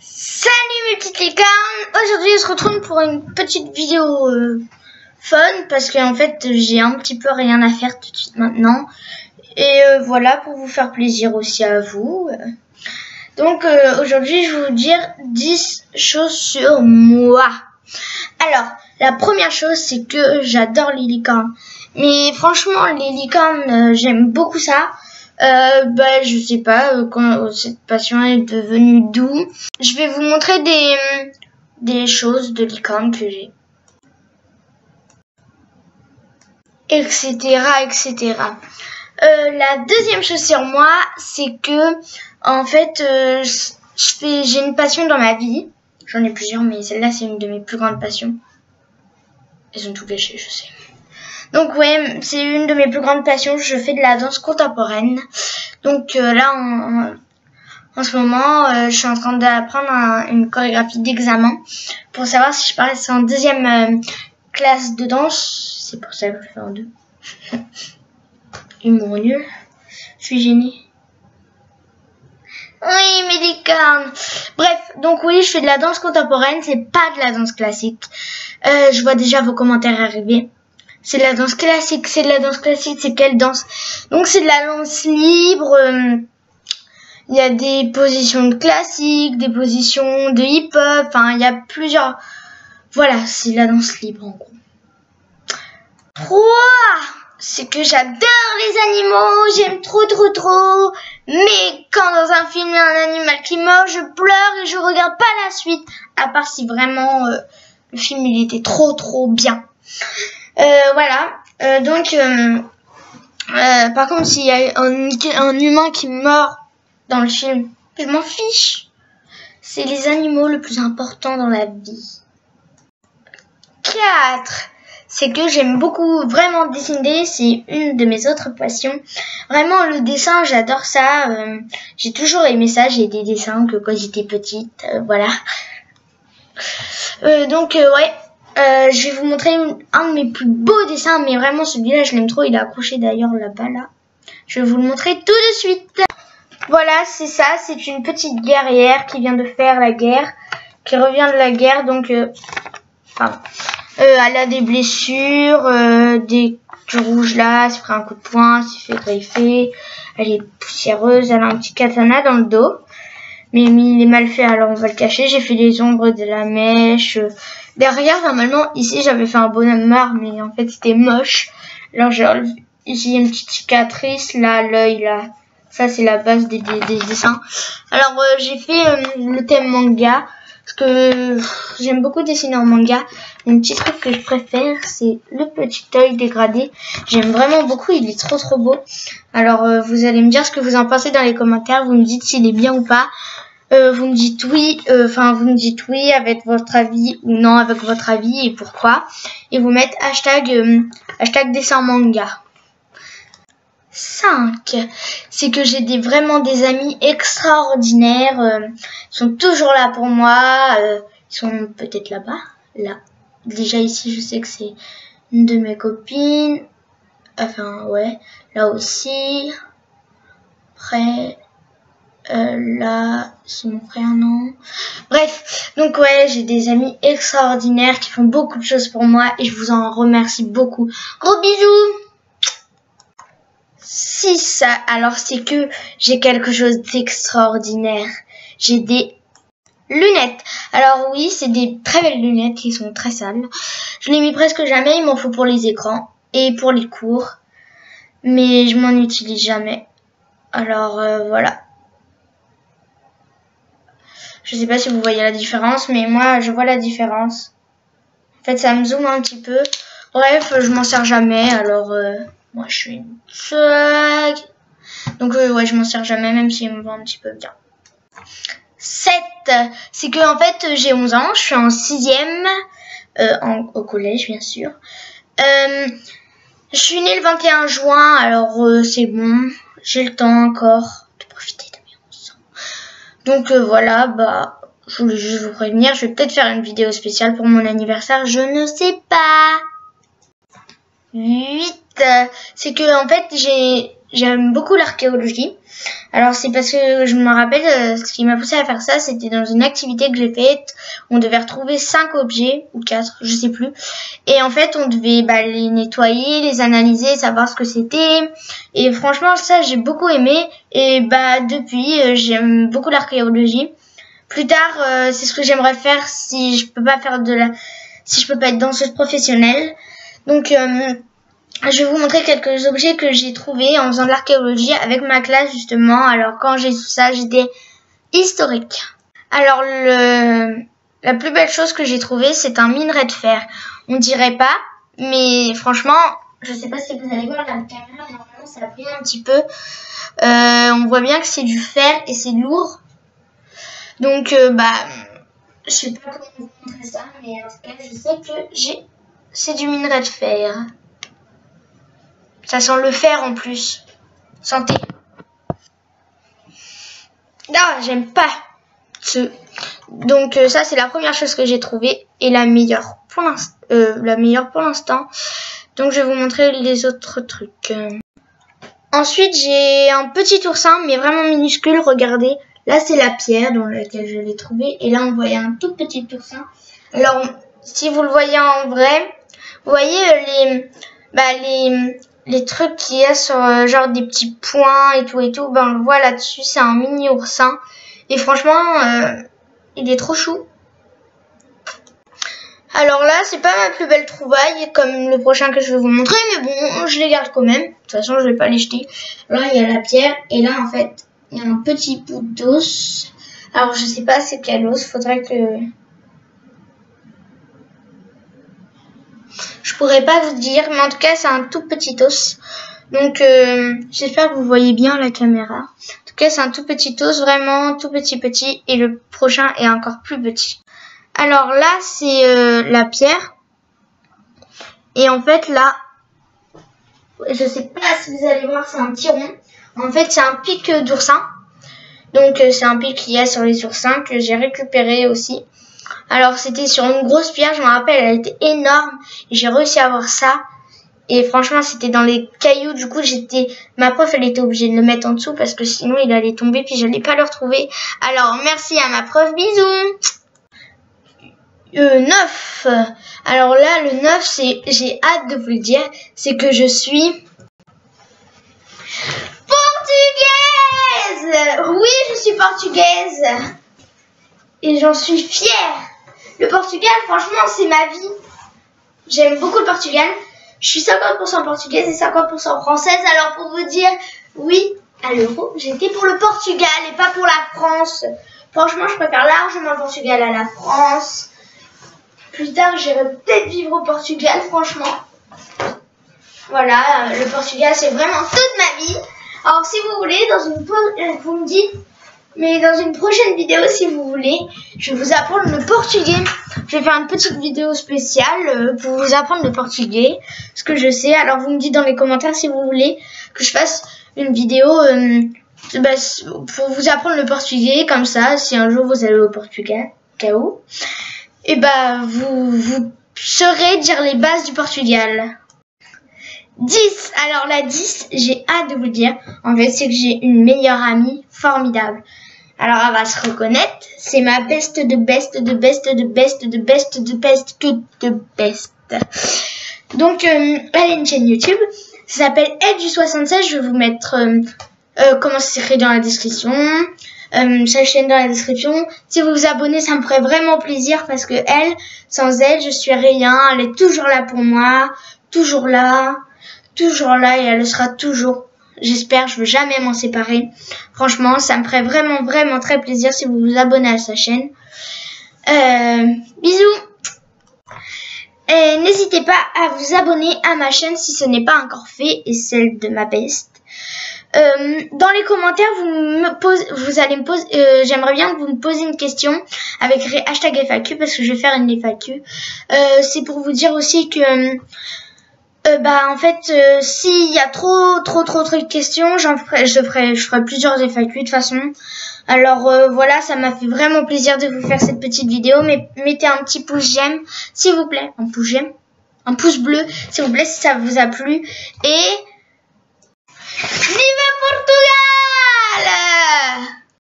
Salut mes petites licornes. Aujourd'hui on se retrouve pour une petite vidéo fun parce qu'en fait j'ai un petit peu rien à faire tout de suite maintenant. Et voilà, pour vous faire plaisir aussi à vous. Donc aujourd'hui je vais vous dire 10 choses sur moi. Alors la première chose c'est que j'adore les licornes. Mais franchement les licornes j'aime beaucoup ça. Je sais pas quand cette passion est devenue d'où. Je vais vous montrer des choses de licorne que j'ai, etc., etc. La deuxième chose sur moi, c'est que en fait, j'ai une passion dans ma vie. J'en ai plusieurs, mais celle-là, c'est une de mes plus grandes passions. Elles sont tout gâchées, je sais. Donc ouais, c'est une de mes plus grandes passions. Je fais de la danse contemporaine. Donc là, en ce moment, je suis en train d'apprendre une chorégraphie d'examen pour savoir si je passe en deuxième classe de danse. C'est pour ça que je fais en deux. Humour nul. Je suis gênée. Oui, mes licornes. Bref, donc oui, je fais de la danse contemporaine. C'est pas de la danse classique. Je vois déjà vos commentaires arriver. C'est de la danse classique. C'est de la danse classique. C'est quelle danse? Donc c'est de la danse libre. Il y a des positions de classique, des positions de hip-hop. Enfin, il y a plusieurs. Voilà, c'est la danse libre en gros. 3, c'est que j'adore les animaux. J'aime trop. Mais quand dans un film il y a un animal qui meurt, je pleure et je regarde pas la suite. À part si vraiment le film il était trop bien. Voilà. Par contre, s'il y a un humain qui meurt dans le film, je m'en fiche. C'est les animaux le plus important dans la vie. 4, c'est que j'aime beaucoup vraiment dessiner. C'est une de mes autres passions. Vraiment, le dessin, j'adore ça. J'ai toujours aimé ça. J'ai des dessins que quand j'étais petite. Voilà. Je vais vous montrer un de mes plus beaux dessins. Mais vraiment, celui-là, je l'aime trop. Il est accroché d'ailleurs là-bas, là. Je vais vous le montrer tout de suite. Voilà, c'est ça. C'est une petite guerrière qui vient de faire la guerre. Qui revient de la guerre. Donc, elle a des blessures, du rouge là, elle se prend un coup de poing, elle s'est fait greffer, elle est poussiéreuse, elle a un petit katana dans le dos. Mais il est mal fait, alors on va le cacher. J'ai fait les ombres de la mèche. Derrière, normalement, ici, j'avais fait un bonhomme mort, mais en fait, c'était moche. Alors, ici, il y a une petite cicatrice, là, l'œil, là. Ça, c'est la base des dessins. Alors, j'ai fait le thème manga. Parce que j'aime beaucoup dessiner en manga. Un petit truc que je préfère, c'est le petit œil dégradé. J'aime vraiment beaucoup, il est trop beau. Alors vous allez me dire ce que vous en pensez dans les commentaires. Vous me dites s'il est bien ou pas. Vous me dites oui, vous me dites oui avec votre avis ou non avec votre avis et pourquoi. Et vous mettez hashtag dessin manga. 5, c'est que j'ai vraiment des amis extraordinaires. Ils sont toujours là pour moi. Ils sont peut-être là-bas. Là. Déjà ici, je sais que c'est une de mes copines. Enfin, ouais. Là aussi. Après, là, c'est mon frère, non. Bref, donc ouais, j'ai des amis extraordinaires qui font beaucoup de choses pour moi. Et je vous en remercie beaucoup. Gros bisous! 6, alors c'est que j'ai quelque chose d'extraordinaire. J'ai des lunettes. Alors oui, c'est des très belles lunettes qui sont très sales. Je les mets presque jamais, il m'en faut pour les écrans et pour les cours. Mais je m'en utilise jamais. Alors voilà. Je sais pas si vous voyez la différence, mais moi je vois la différence. En fait, ça me zoome un petit peu. Bref, je m'en sers jamais, alors... moi, je suis une thug. Donc, ouais, je m'en sers jamais, même s'il me va un petit peu bien. 7, c'est que, en fait, j'ai 11 ans, je suis en 6e, au collège, bien sûr. Je suis née le 21 juin, alors c'est bon, j'ai le temps encore de profiter de mes 11 ans. Donc, voilà, je voulais juste vous prévenir, je vais peut-être faire une vidéo spéciale pour mon anniversaire, je ne sais pas. 8, c'est que en fait j'aime beaucoup l'archéologie. Alors c'est parce que je me rappelle ce qui m'a poussé à faire ça, c'était dans une activité que j'ai faite. On devait retrouver 5 objets ou 4, je sais plus. Et en fait on devait les nettoyer, les analyser, savoir ce que c'était. Et franchement ça j'ai beaucoup aimé. Et depuis j'aime beaucoup l'archéologie. Plus tard c'est ce que j'aimerais faire si je peux pas être danseuse professionnelle. Donc je vais vous montrer quelques objets que j'ai trouvés en faisant de l'archéologie avec ma classe justement. Alors quand j'ai tout ça, j'étais historique. Alors la plus belle chose que j'ai trouvée, c'est un minerai de fer. On dirait pas, mais franchement, je sais pas si vous allez voir la caméra, mais normalement ça brille un petit peu. On voit bien que c'est du fer et c'est lourd. Donc je sais pas comment vous montrer ça, mais en tout cas je sais que c'est du minerai de fer. Ça sent le fer en plus. Santé. Ah, j'aime pas ce. Donc ça c'est la première chose que j'ai trouvée et la meilleure pour l'instant. Donc je vais vous montrer les autres trucs. Ensuite j'ai un petit oursin mais vraiment minuscule. Regardez, là c'est la pierre dans laquelle je l'ai trouvé et là on voyait un tout petit oursin. Alors si vous le voyez en vrai, vous voyez les trucs qu'il y a sur genre des petits points et tout, on le voit là-dessus, c'est un mini oursin. Et franchement, il est trop chou. Alors là, c'est pas ma plus belle trouvaille, comme le prochain que je vais vous montrer, mais bon, je les garde quand même. De toute façon, je vais pas les jeter. Là, il y a la pierre, et là, en fait, il y a un petit bout d'os. Alors, je sais pas c'est quel os, faudrait que... Je pourrais pas vous dire, mais en tout cas, c'est un tout petit os. Donc, j'espère que vous voyez bien la caméra. En tout cas, c'est un tout petit os, vraiment tout petit. Et le prochain est encore plus petit. Alors là, c'est la pierre. Et en fait, là, je sais pas si vous allez voir, c'est un petit rond. En fait, c'est un pic d'oursin. Donc, c'est un pic qu'il y a sur les oursins que j'ai récupéré aussi. Alors c'était sur une grosse pierre, je me rappelle, elle était énorme et j'ai réussi à avoir ça. Et franchement c'était dans les cailloux, du coup ma prof elle était obligée de le mettre en dessous parce que sinon il allait tomber puis j'allais pas le retrouver. Alors merci à ma prof, bisous. 9. Alors là le 9 c'est, j'ai hâte de vous le dire, c'est que je suis portugaise. Oui je suis portugaise. Et j'en suis fière. Le Portugal, franchement, c'est ma vie. J'aime beaucoup le Portugal. Je suis 50% portugaise et 50% française. Alors, pour vous dire, oui, à l'euro, j'étais pour le Portugal et pas pour la France. Franchement, je préfère largement le Portugal à la France. Plus tard, j'irai peut-être vivre au Portugal, franchement. Voilà, le Portugal, c'est vraiment toute ma vie. Alors, si vous voulez, vous me dites... Mais dans une prochaine vidéo, si vous voulez, je vais vous apprendre le portugais. Je vais faire une petite vidéo spéciale pour vous apprendre le portugais, ce que je sais. Alors, vous me dites dans les commentaires si vous voulez que je fasse une vidéo pour vous apprendre le portugais. Comme ça, si un jour vous allez au Portugal, KO, et vous saurez dire les bases du Portugal. 10. Alors la 10, j'ai hâte de vous le dire. En fait, c'est que j'ai une meilleure amie formidable. Alors elle va se reconnaître. C'est ma best de best de best de best de best de best que de best. Donc elle a une chaîne YouTube. Ça s'appelle Elle-du-76. Je vais vous mettre comment c'est écrit dans la description. Sa chaîne dans la description. Si vous vous abonnez, ça me ferait vraiment plaisir parce que elle, sans elle, je suis rien. Elle est toujours là pour moi. Toujours là et elle le sera toujours. J'espère, je veux jamais m'en séparer. Franchement, ça me ferait vraiment très plaisir si vous vous abonnez à sa chaîne. Bisous. Et n'hésitez pas à vous abonner à ma chaîne si ce n'est pas encore fait et celle de ma best. Dans les commentaires, j'aimerais bien que vous me posiez une question avec hashtag FAQ parce que je vais faire une FAQ. C'est pour vous dire aussi que en fait, s'il y a trop de questions, je ferai plusieurs FAQ de toute façon. Alors voilà, ça m'a fait vraiment plaisir de vous faire cette petite vidéo. Mais mettez un petit pouce j'aime, s'il vous plaît, un pouce j'aime. un pouce bleu, s'il vous plaît, si ça vous a plu. Et vive Portugal!